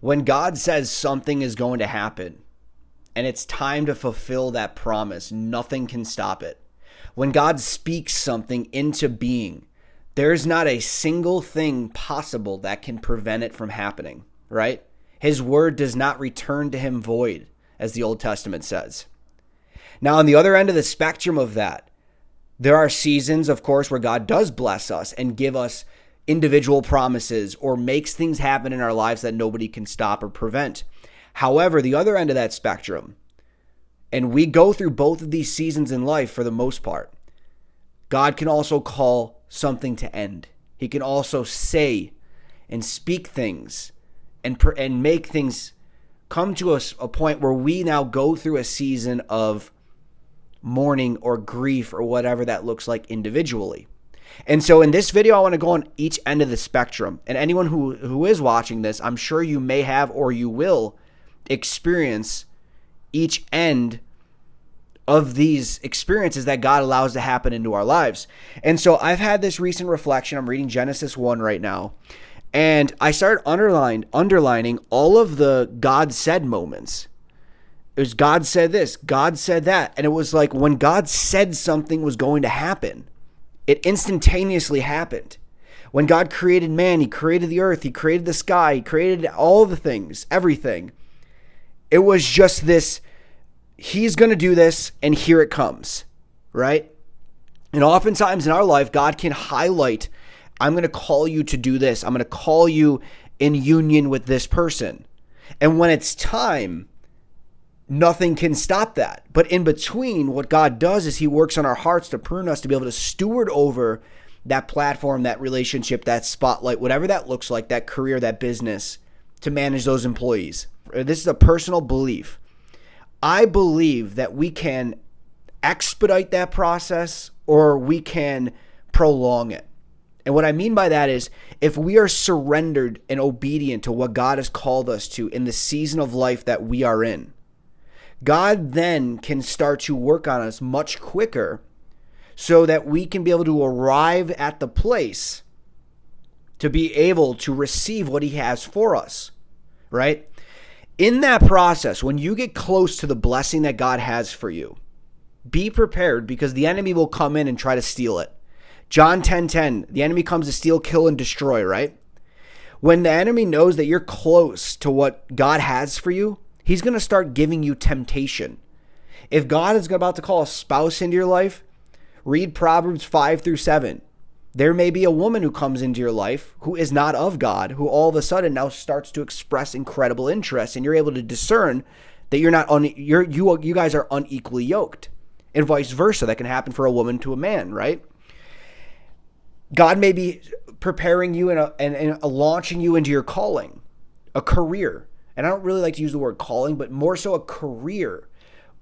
When God says something is going to happen and it's time to fulfill that promise, nothing can stop it. When God speaks something into being, there's not a single thing possible that can prevent it from happening, right? His word does not return to him void, as the Old Testament says. Now, on the other end of the spectrum of that, there are seasons, of course, where God does bless us and give us individual promises or makes things happen in our lives that nobody can stop or prevent. However, the other end of that spectrum, and we go through both of these seasons in life for the most part, God can also call something to end. He can also say and speak things and make things come to us a point where we now go through a season of mourning or grief or whatever that looks like individually. And so in this video, I want to go on each end of the spectrum. And anyone who is watching this, I'm sure you may have or you will experience each end of these experiences that God allows to happen into our lives. And so I've had this recent reflection. I'm reading Genesis 1 right now. And I started underlining all of the God said moments. It was God said this, God said that. And it was like when God said something was going to happen, it instantaneously happened. When God created man, he created the earth, he created the sky, he created all the things, everything. It was just this, he's going to do this, and here it comes, right? And oftentimes in our life, God can highlight, I'm going to call you to do this. I'm going to call you in union with this person. And when it's time, nothing can stop that. But in between, what God does is he works on our hearts to prune us to be able to steward over that platform, that relationship, that spotlight, whatever that looks like, that career, that business, to manage those employees. This is a personal belief. I believe that we can expedite that process or we can prolong it. And what I mean by that is if we are surrendered and obedient to what God has called us to in the season of life that we are in, God then can start to work on us much quicker so that we can be able to arrive at the place to be able to receive what he has for us, right? In that process, when you get close to the blessing that God has for you, be prepared because the enemy will come in and try to steal it. John 10:10, the enemy comes to steal, kill, and destroy, right? When the enemy knows that you're close to what God has for you, he's going to start giving you temptation. If God is about to call a spouse into your life, read Proverbs 5-7. There may be a woman who comes into your life who is not of God, who all of a sudden now starts to express incredible interest, and you're able to discern that you guys are unequally yoked, and vice versa. That can happen for a woman to a man, right? God may be preparing you and launching you into your calling, a career. And I don't really like to use the word calling, but more so a career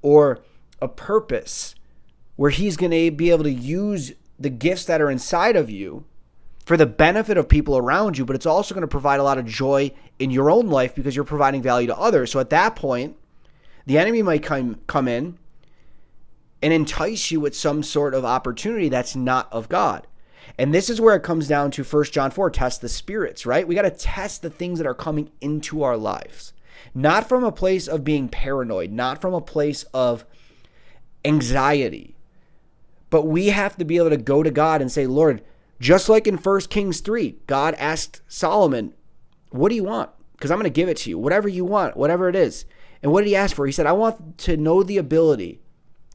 or a purpose where he's going to be able to use the gifts that are inside of you for the benefit of people around you, but it's also going to provide a lot of joy in your own life because you're providing value to others. So at that point, the enemy might come in and entice you with some sort of opportunity that's not of God. And this is where it comes down to 1 John 4, test the spirits, right? We got to test the things that are coming into our lives, not from a place of being paranoid, not from a place of anxiety, but we have to be able to go to God and say, Lord, just like in 1 Kings 3, God asked Solomon, what do you want? Because I'm going to give it to you, whatever you want, whatever it is. And what did he ask for? He said, I want to know the ability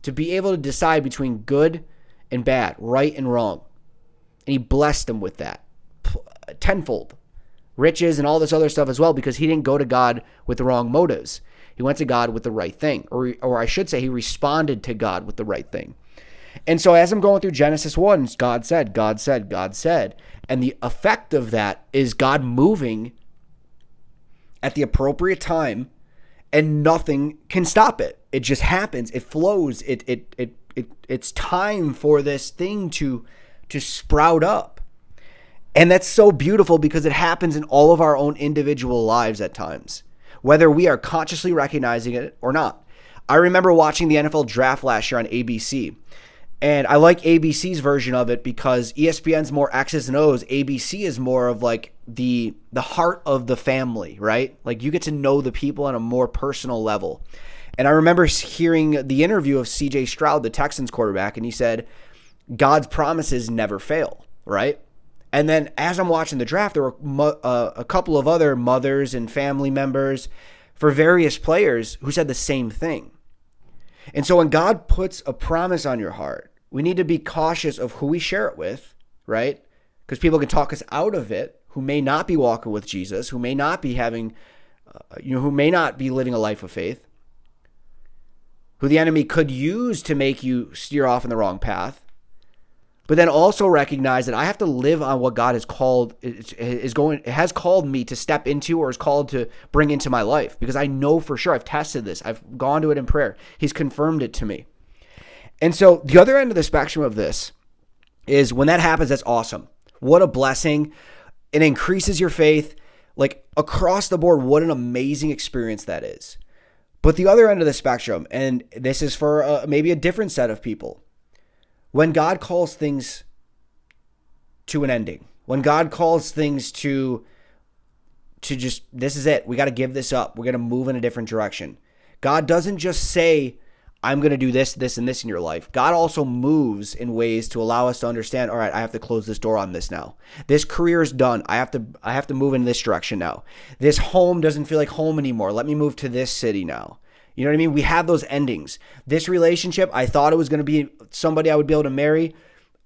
to be able to decide between good and bad, right and wrong. And he blessed him with that tenfold, riches and all this other stuff as well, because he didn't go to God with the wrong motives. He went to God with the right thing, or I should say he responded to God with the right thing. And so as I'm going through Genesis 1, God said, God said, God said. And the effect of that is God moving at the appropriate time, and nothing can stop it. It just happens. It flows. It's time for this thing to sprout up. And that's so beautiful because it happens in all of our own individual lives at times, whether we are consciously recognizing it or not. I remember watching the NFL draft last year on ABC, And I like ABC's version of it because ESPN's more X's and O's. ABC is more of like the heart of the family, right? Like you get to know the people on a more personal level. And I remember hearing the interview of CJ Stroud, the Texans quarterback, and he said, God's promises never fail, right? And then as I'm watching the draft, there were a couple of other mothers and family members for various players who said the same thing. And so when God puts a promise on your heart, we need to be cautious of who we share it with, right? Because people can talk us out of it who may not be walking with Jesus, who may not be having, who may not be living a life of faith, who the enemy could use to make you steer off in the wrong path. But then also recognize that I have to live on what God has called me to step into or is called to bring into my life, because I know for sure I've tested this. I've gone to it in prayer. He's confirmed it to me. And so the other end of the spectrum of this is when that happens, that's awesome. What a blessing. It increases your faith. Like across the board, what an amazing experience that is. But the other end of the spectrum, and this is for maybe a different set of people, when God calls things to an ending, when God calls things to just, this is it, we got to give this up, we're going to move in a different direction. God doesn't just say, I'm going to do this, this, and this in your life. God also moves in ways to allow us to understand, all right, I have to close this door on this now. This career is done. I have to move in this direction now. This home doesn't feel like home anymore. Let me move to this city now. You know what I mean? We have those endings. This relationship, I thought it was going to be somebody I would be able to marry.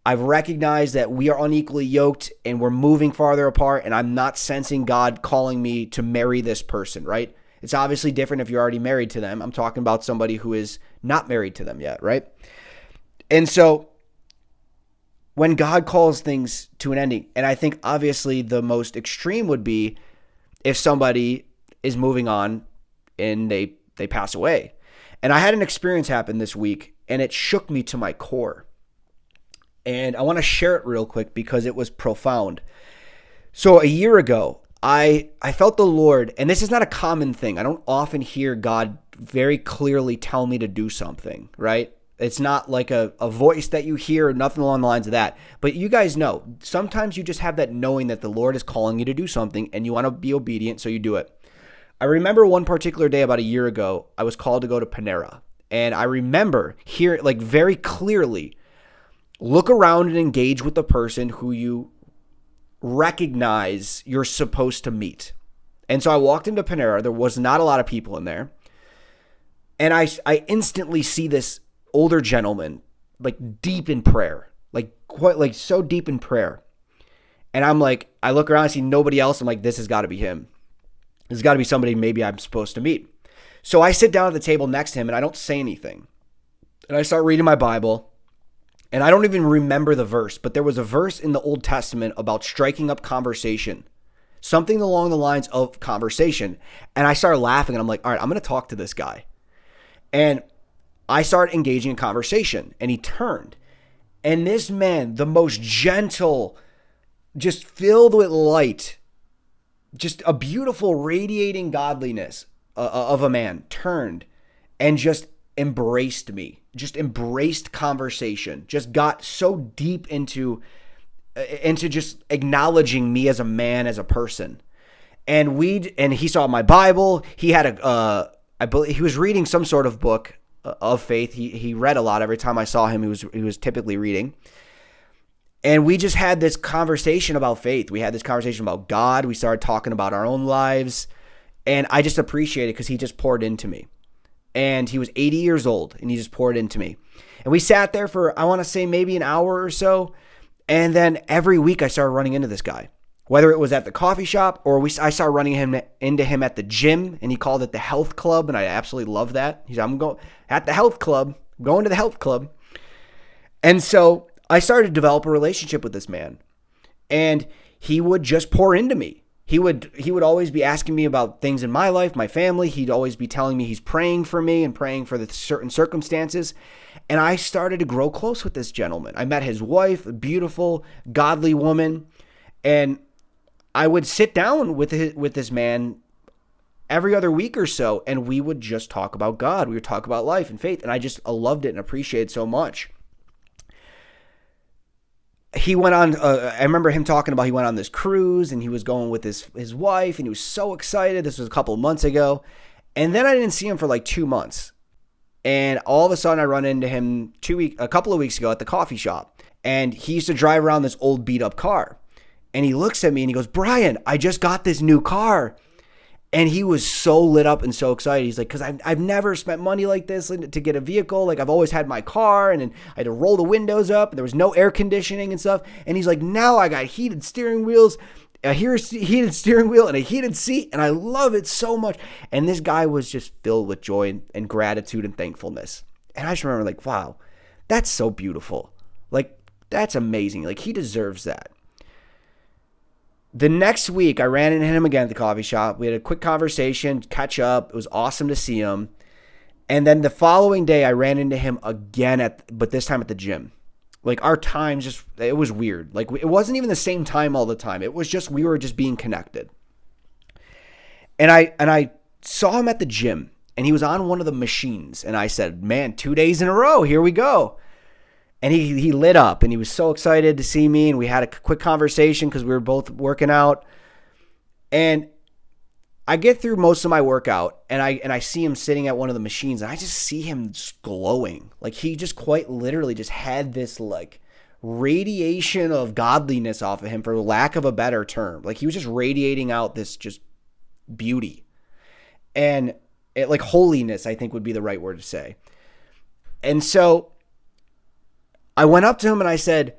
I've recognized that we are unequally yoked and we're moving farther apart, and I'm not sensing God calling me to marry this person, right? It's obviously different if you're already married to them. I'm talking about somebody who is not married to them yet, right? And so when God calls things to an ending, and I think obviously the most extreme would be if somebody is moving on and they pass away. And I had an experience happen this week, and it shook me to my core. And I want to share it real quick because it was profound. So a year ago, I felt the Lord, and this is not a common thing. I don't often hear God very clearly tell me to do something, right? It's not like a voice that you hear or nothing along the lines of that. But you guys know, sometimes you just have that knowing that the Lord is calling you to do something and you want to be obedient, so you do it. I remember one particular day about a year ago, I was called to go to Panera. And I remember hearing, like very clearly, look around and engage with the person who you recognize you're supposed to meet. And so I walked into Panera. There was not a lot of people in there. And I instantly see this older gentleman, like deep in prayer, like quite like so deep in prayer. And I'm like, I look around, I see nobody else. I'm like, this has got to be him. This has got to be somebody maybe I'm supposed to meet. So I sit down at the table next to him and I don't say anything. And I start reading my Bible. And I don't even remember the verse, but there was a verse in the Old Testament about striking up conversation, something along the lines of conversation. And I started laughing and I'm like, all right, I'm going to talk to this guy. And I started engaging in conversation, and he turned. And this man, the most gentle, just filled with light, just a beautiful radiating godliness of a man, turned and just embraced me, just embraced conversation, just got so deep into just acknowledging me as a man, as a person. And he saw my Bible. He had I believe he was reading some sort of book of faith. He read a lot. Every time I saw him, he was typically reading. And we just had this conversation about faith. We had this conversation about God. We started talking about our own lives. And I just appreciate it because he just poured into me. And he was 80 years old, and he just poured into me. And we sat there for, I want to say, maybe an hour or so. And then every week I started running into this guy, whether it was at the coffee shop or I started running into him at the gym, and he called it the health club. And I absolutely love that. He said, I'm going at the health club, I'm going to the health club. And so I started to develop a relationship with this man, and he would just pour into me. He would always be asking me about things in my life, my family. He'd always be telling me he's praying for me and praying for the certain circumstances. And I started to grow close with this gentleman. I met his wife, a beautiful, godly woman, and I would sit down with this man every other week or so, and we would just talk about God. We would talk about life and faith, and I loved it and appreciated it so much. he went on, I remember him talking about he went on this cruise and he was going with his wife and he was so excited. This was a couple of months ago. And then I didn't see him for like 2 months. And all of a sudden I run into him a couple of weeks ago at the coffee shop. And he used to drive around this old beat up car. And he looks at me and he goes, Brian, I just got this new car. And he was so lit up and so excited. He's like, because I've never spent money like this to get a vehicle. Like, I've always had my car, and then I had to roll the windows up, and there was no air conditioning and stuff. And he's like, now I got heated steering wheels, a heated steering wheel, and a heated seat, and I love it so much. And this guy was just filled with joy and gratitude and thankfulness. And I just remember, like, wow, that's so beautiful. Like, that's amazing. Like, he deserves that. The next week, I ran into him again at the coffee shop. We had a quick conversation, catch up. It was awesome to see him. And then the following day, I ran into him again, but this time at the gym. Like, our times it was weird. Like, it wasn't even the same time all the time. It was just, we were just being connected. And I saw him at the gym, and he was on one of the machines. And I said, man, 2 days in a row, here we go. And he lit up, and he was so excited to see me, and we had a quick conversation because we were both working out. And I get through most of my workout, and I see him sitting at one of the machines, and I just see him just glowing. Like, he just quite literally just had this, like, radiation of godliness off of him, for lack of a better term. Like, he was just radiating out this just beauty. And like holiness, I think would be the right word to say. And so I went up to him and I said,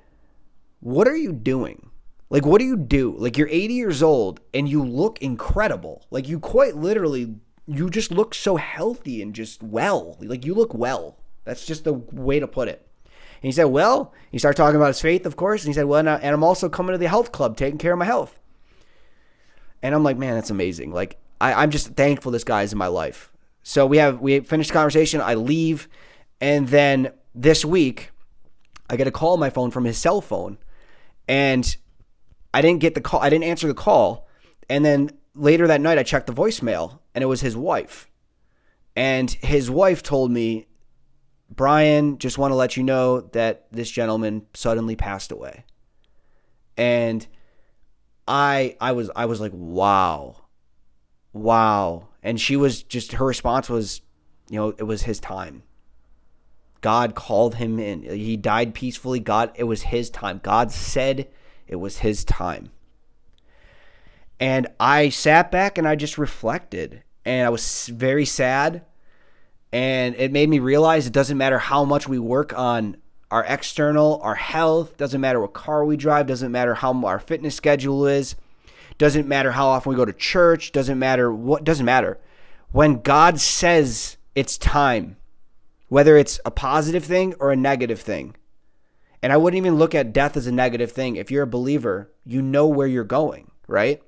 what are you doing? Like, what do you do? Like, you're 80 years old and you look incredible. Like, you quite literally, you just look so healthy and just well. Like, you look well. That's just the way to put it. And he said, well, he started talking about his faith, of course. And he said, well, and I'm also coming to the health club, taking care of my health. And I'm like, man, that's amazing. Like, I'm just thankful this guy's in my life. So we finished the conversation. I leave. And then this week, I get a call on my phone from his cell phone, and I didn't get the call. I didn't answer the call. And then later that night, I checked the voicemail, and it was his wife. And his wife told me, Brian, just want to let you know that this gentleman suddenly passed away. And I was like, wow. And she was just, her response was, it was his time. God called him in. He died peacefully. It was his time. God said it was his time. And I sat back and I just reflected. And I was very sad. And it made me realize it doesn't matter how much we work on our external, our health. Doesn't matter what car we drive. Doesn't matter how our fitness schedule is. Doesn't matter how often we go to church. Doesn't matter. When God says it's time, whether it's a positive thing or a negative thing. And I wouldn't even look at death as a negative thing. If you're a believer, you know where you're going, right?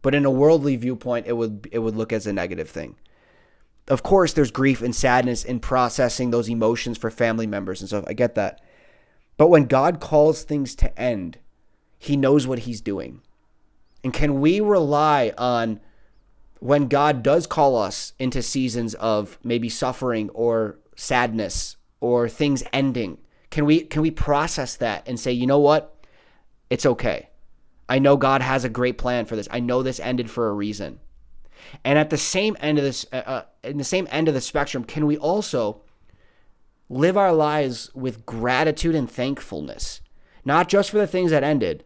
But in a worldly viewpoint, it would look as a negative thing. Of course, there's grief and sadness in processing those emotions for family members and stuff. I get that. But when God calls things to end, he knows what he's doing. And can we rely on when God does call us into seasons of maybe suffering or sadness or things ending, can we process that and say, you know what? It's okay. I know God has a great plan for this. I know this ended for a reason. And at the same end of this, in the same end of the spectrum, can we also live our lives with gratitude and thankfulness, not just for the things that ended,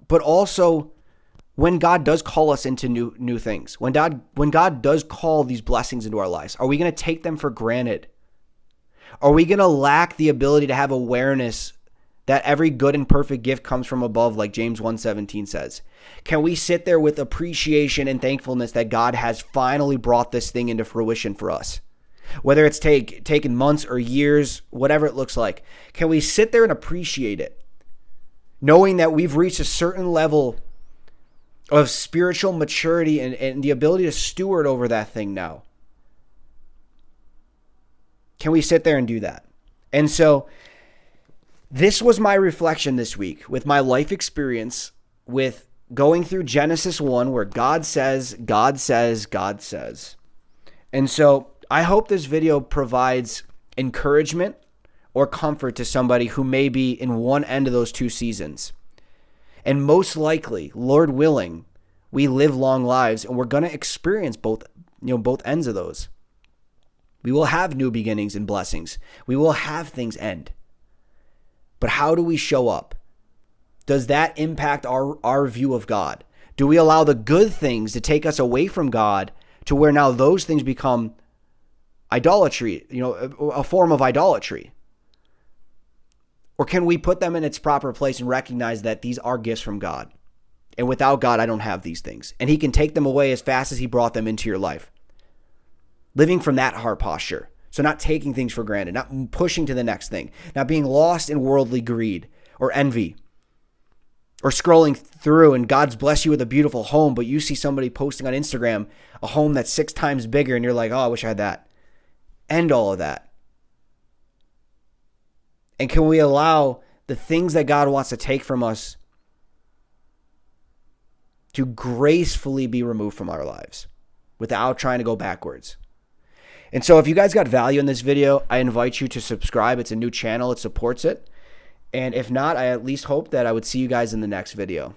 but also when God does call us into new things, when God does call these blessings into our lives, are we going to take them for granted? Are we going to lack the ability to have awareness that every good and perfect gift comes from above, like James 1:17 says? Can we sit there with appreciation and thankfulness that God has finally brought this thing into fruition for us? Whether it's taken months or years, whatever it looks like, can we sit there and appreciate it, knowing that we've reached a certain level of spiritual maturity and the ability to steward over that thing now? Can we sit there and do that? And so this was my reflection this week with my life experience with going through Genesis 1, where God says, God says, God says. And so I hope this video provides encouragement or comfort to somebody who may be in one end of those two seasons. And most likely, Lord willing, we live long lives and we're going to experience both ends of those. We will have new beginnings and blessings. We will have things end. But how do we show up? Does that impact our view of God? Do we allow the good things to take us away from God to where now those things become idolatry, a form of idolatry? Or can we put them in its proper place and recognize that these are gifts from God? And without God, I don't have these things. And he can take them away as fast as he brought them into your life. Living from that heart posture. So not taking things for granted, not pushing to the next thing, not being lost in worldly greed or envy, or scrolling through and God's blessed you with a beautiful home, but you see somebody posting on Instagram a home that's 6 times bigger and you're like, oh, I wish I had that. End all of that. And can we allow the things that God wants to take from us to gracefully be removed from our lives without trying to go backwards? And so if you guys got value in this video, I invite you to subscribe. It's a new channel. It supports it. And if not, I at least hope that I would see you guys in the next video.